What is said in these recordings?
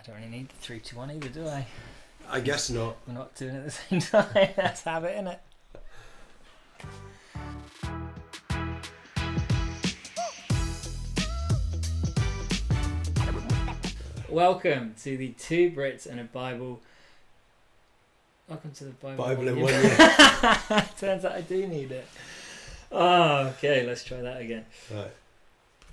I don't really need the 3, 2, 1 either, do I? I guess not. We're not doing it at the same time. Let's have it, innit? Welcome to the Two Brits and a Bible. Welcome to the Bible In 1 year. Turns out I do need it. Oh, okay, let's try that again. Right.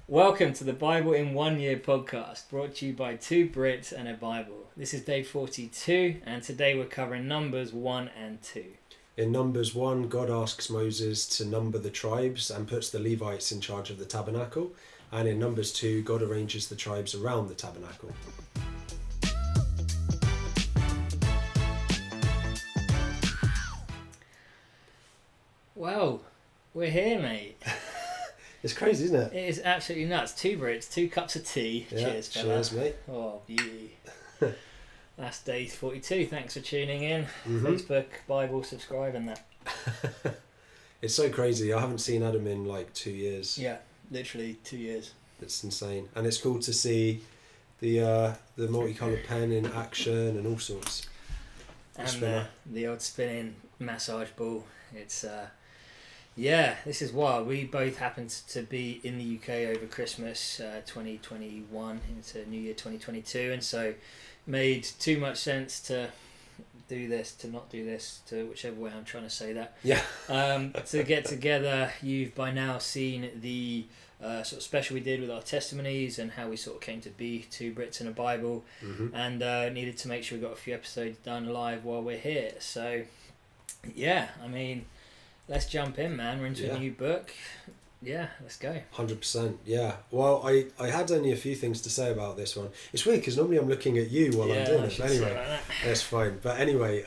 Welcome to the Bible in 1 year podcast, brought to you by Two Brits and a Bible. This is day 42, and today we're covering Numbers 1 and 2. In Numbers 1, God asks Moses to number the tribes and puts the Levites in charge of the tabernacle. And in Numbers 2, God arranges the tribes around the tabernacle. Well, we're here, mate. It's crazy, isn't it? It is absolutely nuts. Two Brits, 2 cups of tea. Yeah, Cheers, fella. cheers, mate. Oh, beauty. That's day 42. Thanks for tuning in. Mm-hmm. Facebook, Bible, subscribe and that. It's so crazy. I haven't seen Adam in like 2 years. Yeah, literally 2 years. It's insane. And it's cool to see the multicoloured pen in action and all sorts. And the odd spinning massage ball. It's yeah, this is wild. We both happened to be in the UK over Christmas 2021 into New Year 2022, and so made too much sense to do this, to not do this, to whichever way I'm trying to say that. Yeah. To get together. You've by now seen the sort of special we did with our testimonies and how we sort of came to be Two Brits and a Bible, and needed to make sure we got a few episodes done live while we're here. So yeah, I mean, let's jump in, man. We're into a new book. Yeah, let's go. 100%, yeah. Well, I had only a few things to say about this one. It's weird because normally I'm looking at you while I'm doing it. But anyway, like that's fine. But anyway,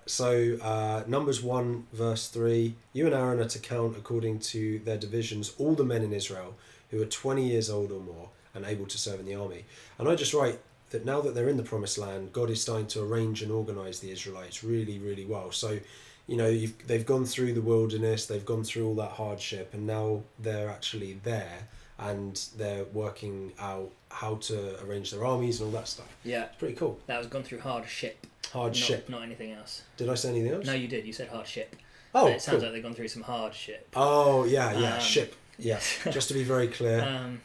so Numbers 1 verse 3, you and Aaron are to count according to their divisions all the men in Israel who are 20 years old or more and able to serve in the army. And I just write that now that they're in the promised land, God is starting to arrange and organise the Israelites really, really well. So, you know, they've gone through the wilderness, they've gone through all that hardship, and now they're actually there and they're working out how to arrange their armies and all that stuff. Yeah. It's pretty cool. That was gone through hardship. Hardship. Not anything else. Did I say anything else? No, you did. You said hardship. Oh, it sounds cool. like they've gone through some hardship. Oh, yeah, ship. Yeah, just to be very clear.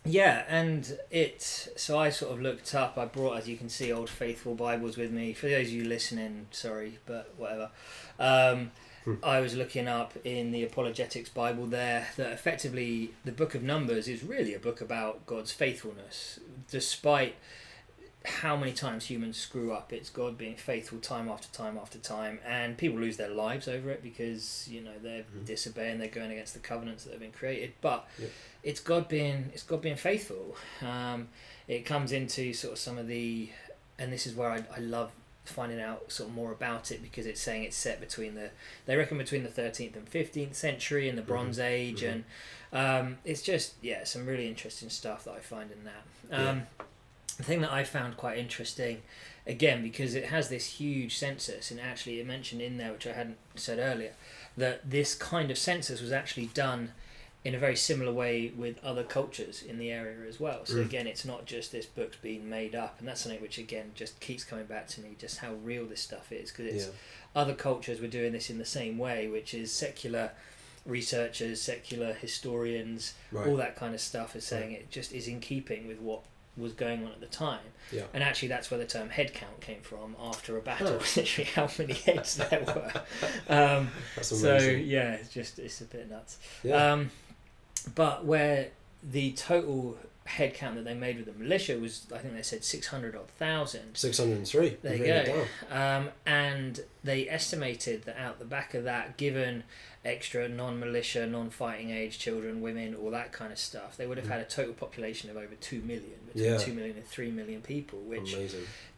Yeah, and so I sort of looked up, I brought, as you can see, Old Faithful Bibles with me. For those of you listening, sorry, but whatever. I was looking up in the Apologetics Bible there that effectively the book of Numbers is really a book about God's faithfulness. Despite how many times humans screw up, it's God being faithful time after time after time, and people lose their lives over it because, you know, they're disobeying, they're going against the covenants that have been created. But it's God being faithful. It comes into sort of some of the, and this is where I love finding out sort of more about it, because it's saying it's set between they reckon between the 13th and 15th century and the Bronze Age, and it's just some really interesting stuff that I find in that. The thing that I found quite interesting, again, because it has this huge census, and actually it mentioned in there, which I hadn't said earlier, that this kind of census was actually done in a very similar way with other cultures in the area as well. So again, it's not just this book's being made up, and that's something which again just keeps coming back to me, just how real this stuff is, because it's other cultures were doing this in the same way, which is secular researchers, secular historians, all that kind of stuff is saying it just is in keeping with what was going on at the time. And actually that's where the term head count came from, after a battle, literally how many heads there were. That's amazing. So it's a bit nuts. But where the total head count that they made with the militia was, I think they said 600,000. 603. There you go. And they estimated that out the back of that, given extra non-militia, non-fighting age children, women, all that kind of stuff, they would have had a total population of over 2 million, between 2 million and 3 million people, which,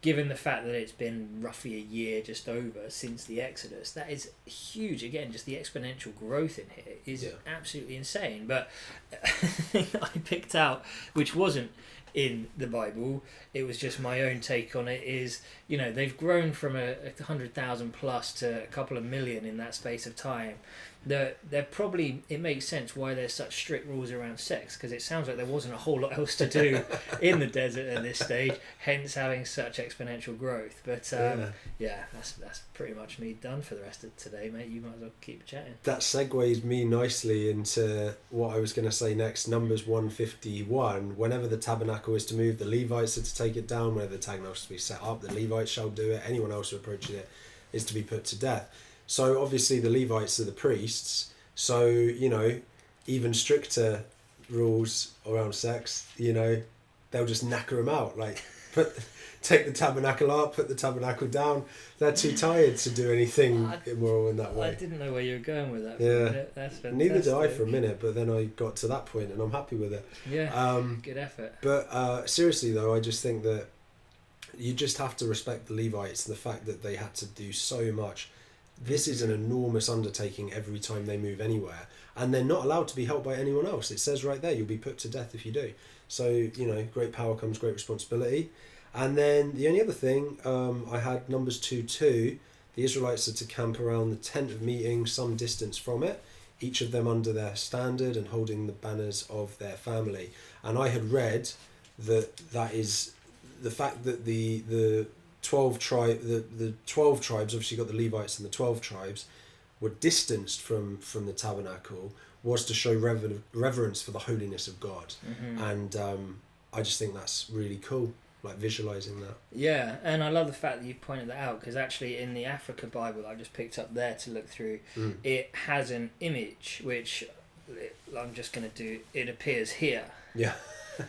given the fact that it's been roughly a year just over since the Exodus, that is huge. Again, just the exponential growth in here is absolutely insane. But the thing that I picked out, which wasn't in the Bible, it was just my own take on it, is, you know, they've grown from 100,000 plus to a couple of million in that space of time. they're probably, it makes sense why there's such strict rules around sex, because it sounds like there wasn't a whole lot else to do in the desert at this stage, hence having such exponential growth. But that's pretty much me done for the rest of today, mate. You might as well keep chatting. That segues me nicely into what I was going to say next. Numbers 151, whenever the tabernacle is to move, the Levites are to take it down. Whenever the tabernacle is to be set up, the Levites shall do it. Anyone else who approaches it is to be put to death. So obviously the Levites are the priests, so, you know, even stricter rules around sex, you know, they'll just knacker them out, like take the tabernacle up, put the tabernacle down. They're too tired to do anything immoral in that way. I didn't know where you were going with that. Yeah, that's fantastic. Neither did I for a minute, but then I got to that point and I'm happy with it. Yeah, good effort. But seriously though, I just think that you just have to respect the Levites and the fact that they had to do so much. This is an enormous undertaking every time they move anywhere, and they're not allowed to be helped by anyone else. It says right there, you'll be put to death if you do. So, you know, great power comes great responsibility. And then the only other thing, I had Numbers 2:2. The Israelites are to camp around the tent of meeting some distance from it, each of them under their standard and holding the banners of their family. And I had read that is the fact that the 12 tribes, obviously got the Levites and the 12 tribes, were distanced from the tabernacle, was to show reverence for the holiness of God. Mm-hmm. And I just think that's really cool, like visualizing that. Yeah, and I love the fact that you pointed that out, because actually in the Africa Bible I just picked up there to look through, it has an image which I'm just going to do, it appears here. Yeah.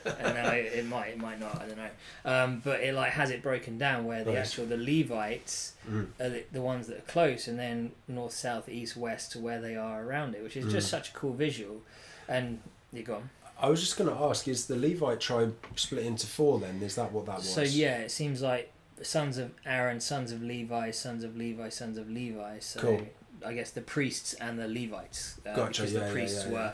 And it might not, I don't know, but it like has it broken down where the Levites are the ones that are close, and then north, south, east, west to where they are around it, which is just such a cool visual. And you go on. I was just going to ask, is the Levite tribe split into 4 then? Is that what that was? So yeah, it seems like sons of Aaron, sons of Levi, sons of Levi, sons of Levi. So cool. I guess the priests and the Levites, gotcha. Because the priests were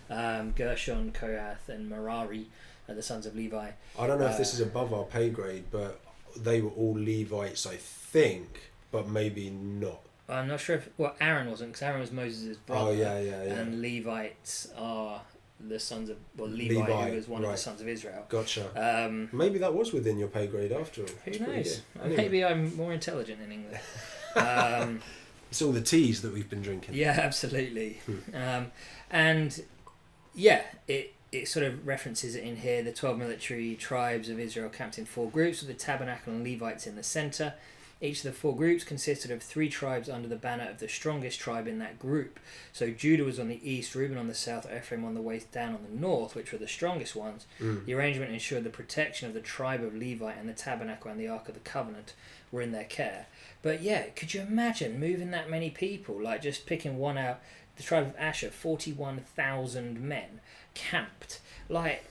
Gershon, Kohath and Merari are the sons of Levi. I don't know if this is above our pay grade, but they were all Levites, I think, but maybe not. I'm not sure if... Well, Aaron wasn't, because Aaron was Moses' brother. Oh, yeah. And Levites are the sons of... Well, Levi who was one of the sons of Israel. Gotcha. Maybe that was within your pay grade after all. Who knows? Anyway. Maybe I'm more intelligent in English. It's all the teas that we've been drinking. Yeah, absolutely. And... Yeah, it sort of references it in here. The 12 military tribes of Israel camped in 4 groups, with the tabernacle and Levites in the centre. Each of the 4 groups consisted of 3 tribes under the banner of the strongest tribe in that group. So Judah was on the east, Reuben on the south, Ephraim on the west, Dan on the north, which were the strongest ones. The arrangement ensured the protection of the tribe of Levi, and the tabernacle and the Ark of the Covenant were in their care. But yeah, could you imagine moving that many people? Like just picking one out. The tribe of Asher, 41,000 men camped. Like,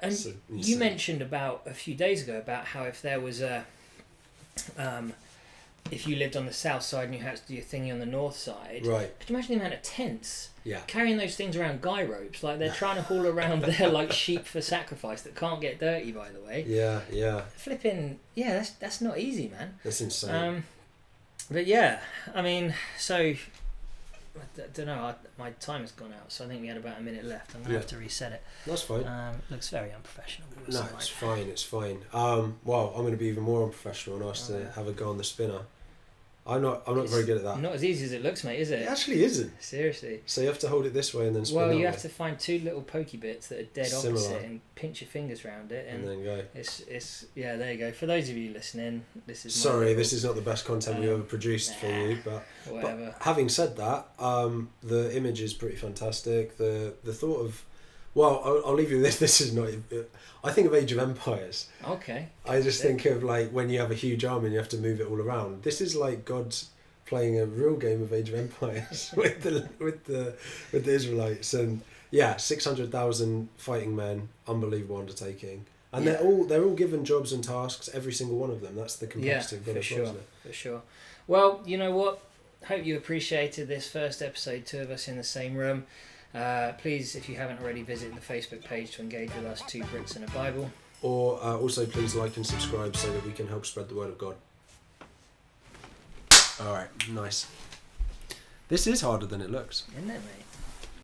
and you mentioned about a few days ago about how if there was a, if you lived on the south side and you had to do your thingy on the north side, right? Could you imagine the amount of tents? Yeah. Carrying those things around guy ropes, like they're trying to haul around their like sheep for sacrifice that can't get dirty, by the way. Yeah. Flipping, yeah, that's not easy, man. That's insane. But yeah, I mean, so. I don't know, my time has gone out, so I think we had about a minute left. I'm going to have to reset it. That's fine. Looks very unprofessional. No, it's fine. Well, I'm going to be even more unprofessional and ask to have a go on the spinner. I'm not very good at that. Not as easy as it looks, mate, is it? It actually isn't. Seriously. So you have to hold it this way and then spin Well, that you way. have to find 2 little pokey bits that are dead opposite and pinch your fingers around it. And then go. It's yeah, there you go. For those of you listening, this is... this is not the best content we've ever produced for you, but... Whatever. But having said that, the image is pretty fantastic. The thought of... Well, I'll leave you with this. This is not... I think of Age of Empires. Okay. I just think of like when you have a huge army and you have to move it all around. This is like God's playing a real game of Age of Empires with the Israelites, and 600,000 fighting men, unbelievable undertaking, and they're all given jobs and tasks, every single one of them. That's the complexity of God, isn't it? For sure. Well, you know what? Hope you appreciated this first episode, 2 of us in the same room. Please, if you haven't already, visit the Facebook page to engage with us, 2 Brits and aBible. Or also please like and subscribe so that we can help spread the word of God. All right, nice. This is harder than it looks. Isn't it, mate?